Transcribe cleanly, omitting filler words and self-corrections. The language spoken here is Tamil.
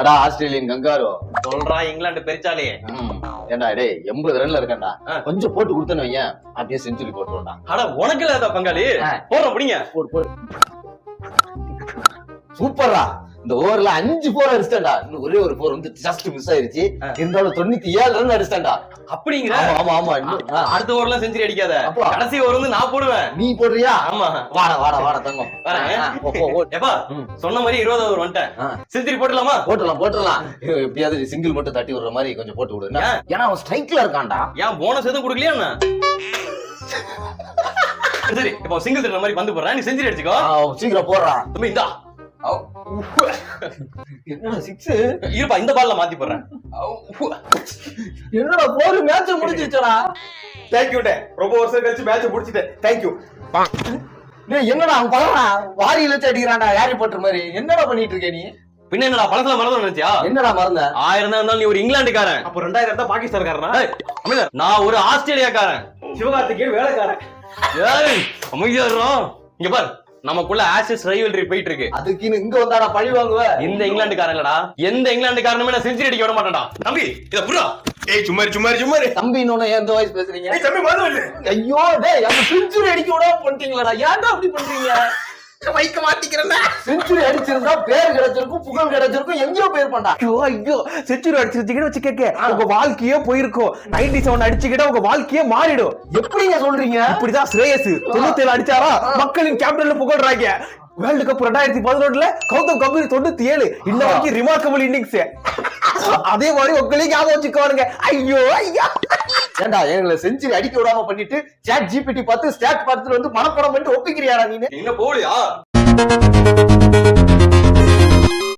அடா ஆஸ்திரேலியன் கங்காரோ சொல்றா இங்கிலாந்து பெருச்சாலே. ஏண்டா டேய் 80 ரன்ல இருக்கேன்டா, கொஞ்சம் போட்டு கொடுத்தேன்னு வையன் அப்படியே செஞ்சுரி போட்டுருவோம்டா. அட உனக்கு இல்லாத பங்காளி போடுற பிடிங்க. போடு போடு. சூப்பரா, இந்த ஓவர்ல 5 4 அடிச்சிட்டேன்டா. இன்னும் ஒரே ஒரு 4 வந்து ஜஸ்ட் மிஸ் ஆயிருச்சு. இருந்தாலும் 97 ரன் அடிச்சிட்டேன்டா. அப்படிங்கிற? ஆமா ஆமா. அடுத்த ஓவர்ல செஞ்சுரி அடிக்காத, கடைசி ஓவர் வந்து நான் போடுவேன். நீ போடுறியா? ஆமா. வாடா வாடா வாடா தங்கம். எப்பா சொன்ன மாதிரி 20 ஓவர் வந்துட்டேன், செஞ்சுரி போட்டுலாமா? போட்டுலாம் போட்டுலாம். எப்படியாவது சிங்கிள் மட்டும் தட்டி விடுற மாதிரி கொஞ்சம் போட்டு விடு. ஏன்னா அவன் ஸ்ட்ரைக்ல இருக்கான்டா. ஏன் போனஸ் எதுவும் கொடுக்கலையா என்ன? சரி இப்போ சிங்கிள் தட்டுற மாதிரி வந்து போடுறேன், நீ செஞ்சுரி அடிச்சுக்கோ. சீக்கிரம் போடுறா தம்பி. இந்தா என்னடா 6 இருப்பா, இந்த பால்ல மாத்தி போடுறேன். என்னடா போரு மேட்ச் முடிஞ்சிருச்சடா. தேங்க்யூ டே, ரொம்ப வருஷம் கழிச்சு மேட்ச் முடிச்சிட்டேன். தேங்க்யூ. டேய் என்னடா அவன் பலனா வாரியில வச்சு அடிக்கிறான்டா ஹாரி பாட்டர் மாதிரி. என்னடா பண்ணிட்டு இருக்க நீ? பின்ன என்னடா பழசல மறந்து நினைச்சியா? என்னடா மறந்த? 1000 தான் இருந்தாலும் நீ ஒரு இங்கிலாந்துக்காரன். அப்ப 2000 தான் பாகிஸ்தான்காரனா? அமிதர் நான் ஒரு ஆஸ்திரேலியாக்காரன். சிவகார்த்திகேயன் வேலைக்காரன். ஏய் அமைதியா இரு. இங்க பார், நமக்குள்ள ஆஷஸ் ரைவல்ரி போயிட்டு இருக்கு. அதுக்கு இங்க வந்தாடா பழி வாங்குவ. இந்த இங்கிலாந்துக்காரன் இல்லடா, எந்த இங்கிலாந்துக்காரனுமே நான் செஞ்சுரி அடிக்க விட மாட்டேன்டா. தம்பி இத புரா. ஏய் சும்மாரி சும்மாரி சும்மாரி. தம்பி இன்னொன்னு எந்த வாய்ஸ் பேசுறீங்க? ஏய் தம்பி மாதவல்ல. ஐயோ டேய் அந்த செஞ்சுரி அடிக்க விடாம பண்ணிட்டீங்களடா. ஏன்டா அப்படி பண்றீங்க? மைக்க மாட்டிக்கிறேன்டா. செஞ்சுரி அடிச்சிருந்தா பேர் கிடைச்சிருக்கும், புகழ் கிடைச்சிருக்கும், எங்கயோ பேர் பண்ணா. ஐயோ செஞ்சுரி அடிச்சிருந்தீங்கன்னு வச்சுக்கே உங்க வாழ்க்கையே போயிருக்கும். 97 அடிச்சுக்கிட்டா உங்க வாழ்க்கையே மாறிடும். எப்படிங்க சொல்றீங்க? இப்படிதான் ஸ்ரேயஸ் 97 அடிச்சாரா மக்களின் கேப்டன்ல புகழ்றாங்க. வேர்ல்டு கப் 2011 கௌதம் கம்பீர் 97 இன்ன வரைக்கும் ரிமார்க்கபிள் இன்னிங்ஸ். அதே மாதிரி உங்களையும் ஞாபகம் வச்சுக்கோங்க. ஐயோ ஐயா ஏண்டா எங்களை செஞ்சுரி அடிக்க விடாம பண்ணிட்டு சாட் ஜிபிடி பார்த்து ஸ்டாட் பார்த்துட்டு வந்து மனப்படம் பண்ணிட்டு ஒப்பிக்கிறியாடா நீ? எங்க போலியா?